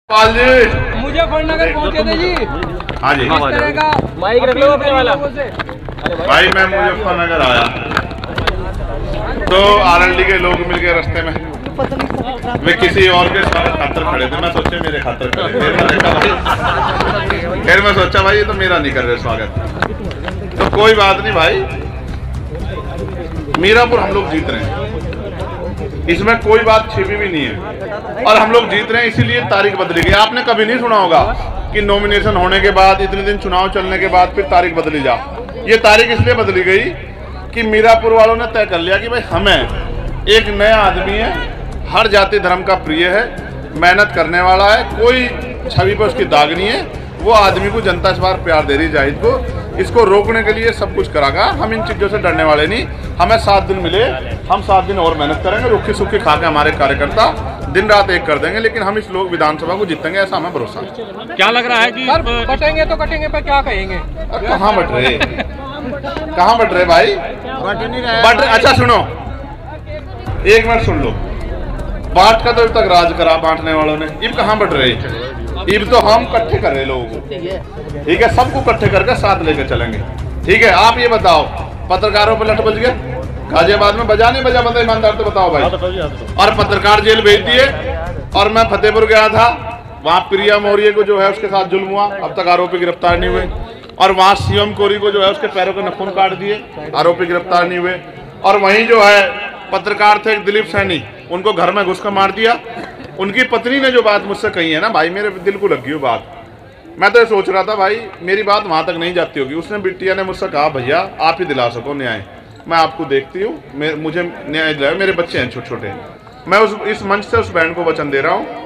मुजफ्फरनगर पहुंचे थे जी। हाँ जी, इस तरह का माइक रख लो अपने वाला। भाई मैं मुजफ्फरनगर आया तो आरएलडी के लोग मिलके रास्ते में वे किसी और के खातर खड़े थे। मैं सोचे मेरे खातर खड़े, फिर मैं सोचा भाई ये तो मेरा नहीं कर रहे स्वागत। तो कोई बात नहीं भाई, मीरापुर हम लोग जीत रहे हैं, इसमें कोई बात छिपी भी नहीं है और हम लोग जीत रहे हैं। इसीलिए तारीख बदली गई। आपने कभी नहीं सुना होगा कि नॉमिनेशन होने के बाद इतने दिन चुनाव चलने के बाद फिर तारीख बदली जा। ये तारीख इसलिए बदली गई कि मीरापुर वालों ने तय कर लिया कि भाई हमें एक नया आदमी है, हर जाति धर्म का प्रिय है, मेहनत करने वाला है, कोई छवि पर उसकी दाग नहीं है, वो आदमी को जनता इस बार प्यार दे रही जाहिद को। इसको रोकने के लिए सब कुछ करागा। हम इन चीज़ों से डरने वाले नहीं। हमें 7 दिन मिले, हम 7 दिन और मेहनत करेंगे, रुखी सुखी खा के हमारे कार्यकर्ता दिन रात एक कर देंगे, लेकिन हम इस लोग विधानसभा को जीतेंगे, ऐसा हमें भरोसा है। क्या लग रहा है कि बटेंगे तो कटेंगे पर क्या कहेंगे? कहाँ बट रहे, कहाँ बट रहे भाई, बट अच्छा सुनो, एक मिनट सुन लो। बांट का तो अब तक राज करा बांटने वालों ने, इब कहाँ बट रहे? इब तो हम इकट्ठे कर रहे लोगों को, ठीक है, सबको इकट्ठे करके साथ लेकर चलेंगे, ठीक है। आप ये बताओ, पत्रकारों पर लठ बज गए गाजियाबाद में, बजा नहीं बजा? मतलब ईमानदार तो बताओ भाई। और पत्रकार जेल भेज दिए। और मैं फतेहपुर गया था, वहाँ प्रिया मौर्य को जो है उसके साथ जुल्म हुआ, अब तक आरोपी गिरफ्तार नहीं हुए। और वहाँ सीएम कोरी को जो है उसके पैरों के नाखून काट दिए, आरोपी गिरफ्तार नहीं हुए। और वहीं जो है पत्रकार थे दिलीप सैनी, उनको घर में घुस कर मार दिया। उनकी पत्नी ने जो बात मुझसे कही है ना भाई, मेरे दिल को लगी वो बात। मैं तो ये सोच रहा था भाई मेरी बात वहाँ तक नहीं जाती होगी। उसने बिटिया ने मुझसे कहा भैया आप ही दिला सको न्याय, मैं आपको देखती हूँ, मुझे न्याय दिलाओ, मेरे बच्चे हैं छोटे छोटे। मैं इस मंच से उस बहन को वचन दे रहा हूँ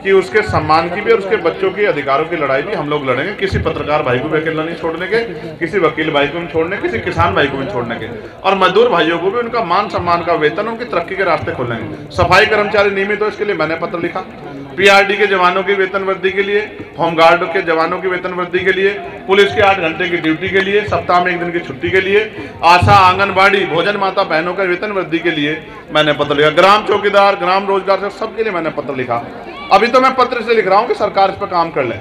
कि उसके सम्मान की भी और उसके बच्चों के अधिकारों की लड़ाई भी हम लोग लड़ेंगे। किसी पत्रकार भाई को भी अकेला नहीं छोड़ने के, किसी वकील भाई को भी छोड़ने, किसी किसान भाई को भी छोड़ने के, और मजदूर भाइयों को भी उनका मान सम्मान का वेतन, उनकी तरक्की के रास्ते खोलेंगे। सफाई कर्मचारी नियमित हो इसके लिए मैंने पत्र लिखा। पीआरडी के जवानों की वेतन वृद्धि के लिए, होमगार्ड के जवानों की वेतन वृद्धि के लिए, पुलिस के 8 घंटे की ड्यूटी के लिए, सप्ताह में 1 दिन की छुट्टी के लिए, आशा आंगनबाड़ी भोजन माता बहनों का वेतन वृद्धि के लिए मैंने पत्र लिखा। ग्राम चौकीदार, ग्राम रोजगार से सबके लिए मैंने पत्र लिखा। अभी तो मैं पत्र से लिख रहा हूँ कि सरकार इस पर काम कर ले।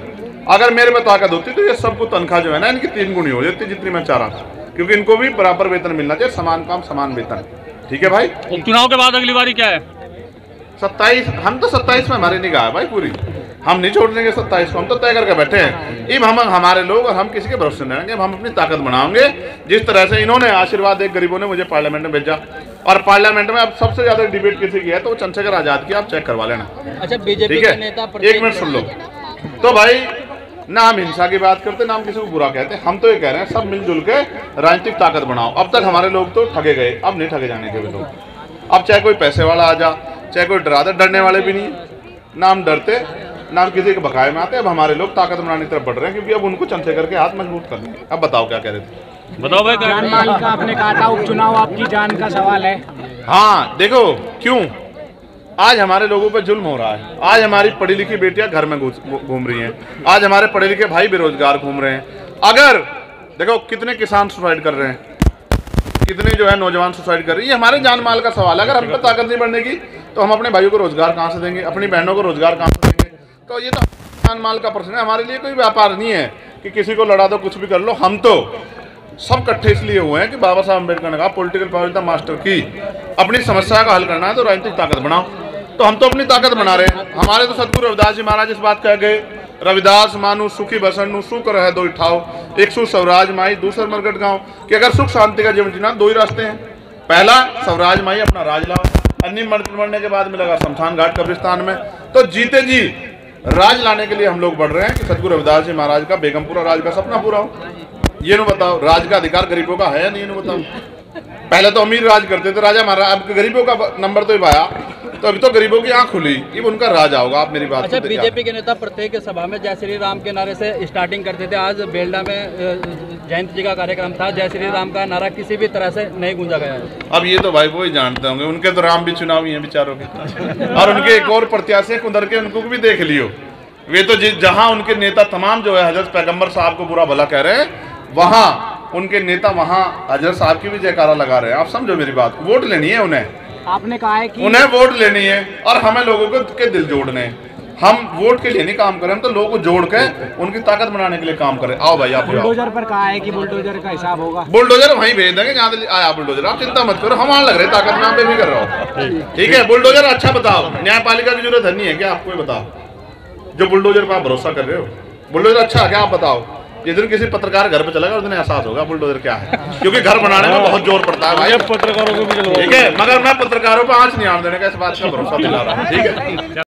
अगर मेरे में ताकत होती तो ये सबको तनख्वाह जो है ना इनकी 3 गुनी हो जाती जितनी मैं चाह रहा था, क्योंकि इनको भी बराबर वेतन मिलना चाहिए, समान काम समान वेतन, ठीक है भाई। चुनाव के बाद अगली बारी क्या है? 27, हम तो 27 में हमारी निगाह है भाई पूरी, हम नहीं छोड़ देंगे 27 को, हम तो तय करके बैठे हैं। इब हम हमारे लोग और हम किसी के भरोसे नहीं रहेंगे, हम अपनी ताकत बनाएंगे। जिस तरह से इन्होंने आशीर्वाद एक गरीबों ने मुझे पार्लियामेंट में भेजा, और पार्लियामेंट में अब सबसे ज्यादा डिबेट किसी की है तो वो चंद्रशेखर आजाद की, आप चेक करवा लेना। अच्छा, बीजेपी ठीक के है, नेता 1 मिनट सुन लो। तो भाई ना हम हिंसा की बात करते, ना हम किसी को बुरा कहते, हम तो ये कह रहे हैं सब मिलजुल के राजनीतिक ताकत बनाओ। अब तक हमारे लोग तो ठगे गए, अब नहीं ठगे जाने के वे लोग। अब चाहे कोई पैसे वाला आ जा, चाहे कोई डरा दे, डरने वाले भी नहीं, ना हम डरते ना हम किसी के बकाये में आते। अब हमारे लोग ताकत बनाने की तरफ बढ़ रहे हैं, क्योंकि अब उनको चंद्रशेखर के हाथ मजबूत कर देंगे। अब बताओ क्या कह रहे थे? बताओ भाई। जान माल का आपने कहा था, उपचुनाव आपकी जान का सवाल है। हाँ देखो क्यों आज हमारे लोगों पे जुल्म हो रहा है। आज हमारी पढ़ी लिखी बेटियां घर में घूम रही हैं, आज हमारे पढ़े लिखे भाई बेरोजगार घूम रहे हैं। अगर देखो कितने किसान सुसाइड कर रहे हैं, कितने जो है नौजवान सुसाइड कर रही है, ये हमारे जान माल का सवाल है। अगर हम पे ताकत नहीं बढ़ने की तो हम अपने भाइयों को रोजगार कहाँ से देंगे, अपनी बहनों को रोजगार कहाँ से देंगे? तो ये तो जान माल का प्रश्न है, हमारे लिए कोई व्यापार नहीं है कि किसी को लड़ा दो कुछ भी कर लो। हम तो सब इकट्ठे इसलिए हुए हैं कि बाबा साहब अम्बेडकर ने कहा political power is the master की। अपनी समस्या का हल करना है तो राजनीतिक ताकत बनाओ, तो हम तो अपनी ताकत बना रहे हैं। हमारे तो सतगुरु रविदास जी महाराज इस बात कह गए, रविदास मानु सुखी बसन सुख रहे दो ठाओ, एक सु स्वराज माई दूसर मरगट गाँव, कि अगर सुख शांति का जीवन जीना 2 ही रास्ते हैं। पहला स्वराज माई अपना राज लाओ, अन्य मरने के बाद मिलेगा शमशान घाट कब्रिस्तान में। तो जीते जी राज लाने के लिए हम लोग बढ़ रहे हैं कि सतगुरु रविदास जी महाराज का बेगमपुरा राज का सपना पूरा हो। ये नो बताओ, राज का अधिकार गरीबों का है या नहीं? नो बताओ। पहले तो अमीर राज करते थे राजा महाराज, अब गरीबों का नंबर तो आया, तो अभी तो गरीबों की आंख खुली, ये उनका राज आओगा। आप मेरी बात। अच्छा, बीजेपी के नेता प्रत्येक सभा में जय श्री राम के नारे से स्टार्टिंग करते थे। आज बेलडा में जयंत जी का कार्यक्रम था, जय श्री राम का नारा किसी भी तरह से नहीं गूंजा गया है। अब ये तो भाई वो ही जानते होंगे, उनके तो राम भी चुनावी हैं बेचारों के, और उनके एक और प्रत्याशी कुंदर के, उनको भी देख लियो। वे तो जहाँ उनके नेता तमाम जो है हजरत पैगम्बर साहब को बुरा भला कह रहे हैं, वहाँ उनके नेता वहाँ हजरत साहब की भी जयकारा लगा रहे हैं। आप समझो मेरी बात, वोट लेनी है उन्हें, आपने कहा है कि उन्हें वोट लेनी है और हमें लोगों के दिल जोड़ने हैं। हम वोट के लिए नहीं काम करें, हम तो लोगों को जोड़ के उनकी ताकत बढ़ाने के लिए काम करें। आओ भाई आप बुलडोजर पर कहा है कि बुलडोजर का हिसाब होगा। बुलडोजर वहीं भेज देंगे जहाँ से आया बुलडोजर, आप चिंता मत करो, हम वहाँ लग रहे ताकत में, पे भी कर रहा हूँ। ठीक है बुलडोजर अच्छा बताओ, न्यायपालिका की जरूरत नहीं है क्या आपको? बताओ जो बुलडोजर पर आप भरोसा कर रहे हो, बुलडोजर अच्छा है क्या आप बताओ? जिस दिन किसी पत्रकार घर पे चलेगा उस दिन एहसास होगा बुलडोजर क्या है, क्योंकि घर बनाने में बहुत जोर पड़ता है भाई पत्रकारों को भी ठीक है, मगर मैं पत्रकारों पर आंच नहीं आने देने का, इस बात का भरोसा दिला रहा हूँ। ठीक है।